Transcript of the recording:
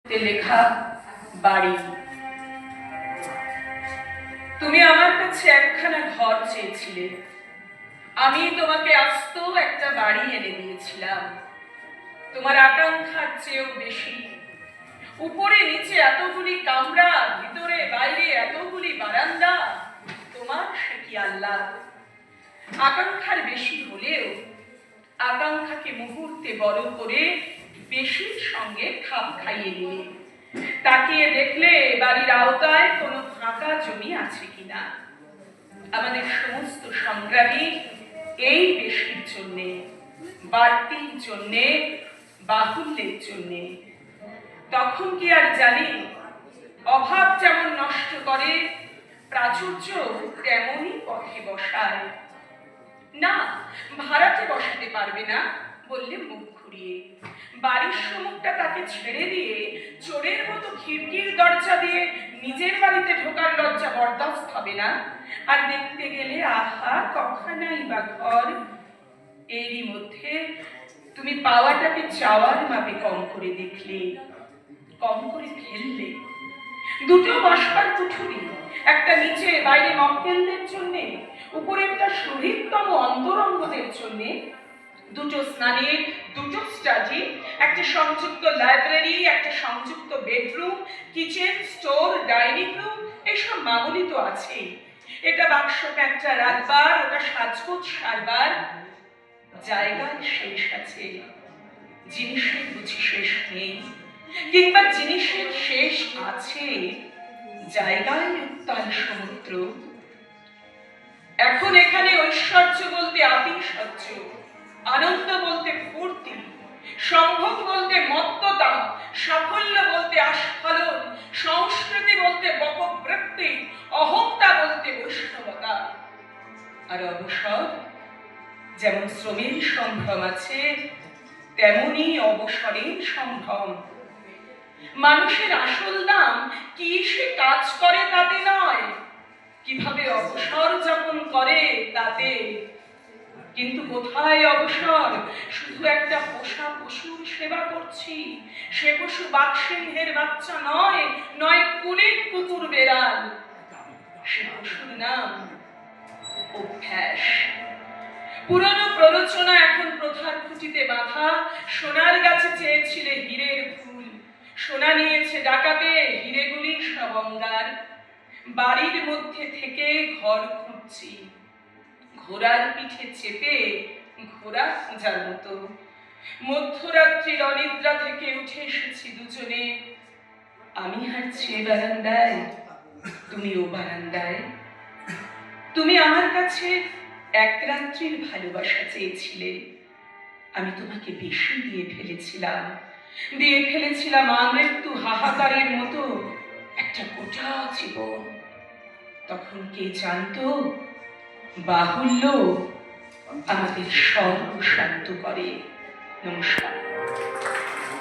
লেখা বাড়ি। তুমি আমার কাছে একখানা ঘর চেয়েছিলে, আমি তোমাকে আস্ত একটা বাড়ি এনে দিয়েছিলাম। তোমার আকাঙ্ক্ষার চেয়েও বেশি। উপরে নিচে এতগুলি কামরা, ভিতরে বাইরে এতগুলি বারান্দা, তোমার সে কি আল্লাহ। আকাঙ্ক্ষার বেশি হলেও আকাঙ্ক্ষাকে মুহূর্তে বড় করে বেশির সঙ্গে খাপ খাইয়ে নিলে। তাকিয়ে দেখলে বাড়ির আওতায় কোনো ফাঁকা জমি আছে কিনা। আমাদের সমস্ত সংগ্রামী এই বেশির জন্যে, বাড়তির জন্যে, বাহুল্যের জন্যে। তখন কি আর জানি, অভাব যেমন নষ্ট করে, প্রাচুর্য তেমনই পথে বসায়। না, ভাড়াতে বসাতে পারবে না বললে মুখ ঘুরিয়ে। বাড়ির সম্মুখটা তাকে ছেড়ে দিয়ে চোরের মতো খিড়কির দরজা দিয়ে নিজের বাড়িতে ঢোকার লজ্জা বরদাস্ত হবে না। আর দেখতে গেলে আহা কখানাই বা ঘর। এরই মধ্যে তুমি পাওয়াটাকে চাওয়ার মাপে কম করে দেখলে, কম করে ফেললে। দুটো বসবার কুঠুরি, একটা নিচে বাইরে মক্কেলদের জন্য, উপরেরটা শহীদতম অন্তরঙ্গদের জন্য। দুটো স্নানের, দুটো স্টাডি, একটা সংযুক্ত লাইব্রেরি, একটা সংযুক্ত bedroom, kitchen, store, dining room, এইসব মামুলি তো আছেই। এটা বাক্স প্যাঁচটা রাখবার, ওটা সাজগোজ সারবার। জায়গার শেষ আছে, জিনিসের বুঝি শেষ নেই। কিংবা জিনিসের শেষ আছে, জায়গায় উত্তাল সমুদ্র। এখন এখানে ঐশ্বর্য বলতে আতিশয্য, আনন্দ বলতে ফুর্তি, সম্ভোগ বলতে মত্ততা, সাফল্য বলতে আস্ফালন, সংস্কৃতি বলতে বকবৃত্তি, অহংতা বলতে বৈষ্ণবতা। আর অবসর, যেমন শ্রমের সম্ভ্রম আছে, তেমনি অবসরের সম্ভ্রম। মানুষের আসল দাম কি সে কাজ করে তাতে নয়, কিভাবে অবসর যাপন করে তাতে। কিন্তু কোথায় অবসর? শুধু একটা পোষা পশুর সেবা করছি। সে পশু বাঘসিংহের বাচ্চা নয়, নয় কুলিন কুকুর বেড়াল। সে পশুর নাম অভ্যাস। পুরনো প্ররোচনা এখন প্রথার খুঁটিতে বাঁধা। সোনার গাছে চেয়েছিলে হীরের ফুল, সোনা নিয়েছে ডাকাতে, হীরেগুলি সব অঙ্গার। বাড়ির মধ্যে থেকে ঘর খুঁজছি, ঘোড়ার পিঠে চেপে ঘোড়া খোঁজার মতো। মধ্যরাত্রির অনিদ্রা থেকে উঠে এসেছি দুজনে। আমি হাঁটছি বারান্দায়, তুমি ও বারান্দায়। তুমি আমার কাছে এক রাত্রির ভালোবাসা চেয়েছিলে, আমি তোমাকে বেশি দিয়ে ফেলেছিলাম। দিয়ে ফেলেছিলাম আমৃত্যু হাহাকারের মতো একটা গোটা জীবন। তখন কে জানতো, বাহুল্য আমাদের সর্বশান্ত করে। নমস্কার।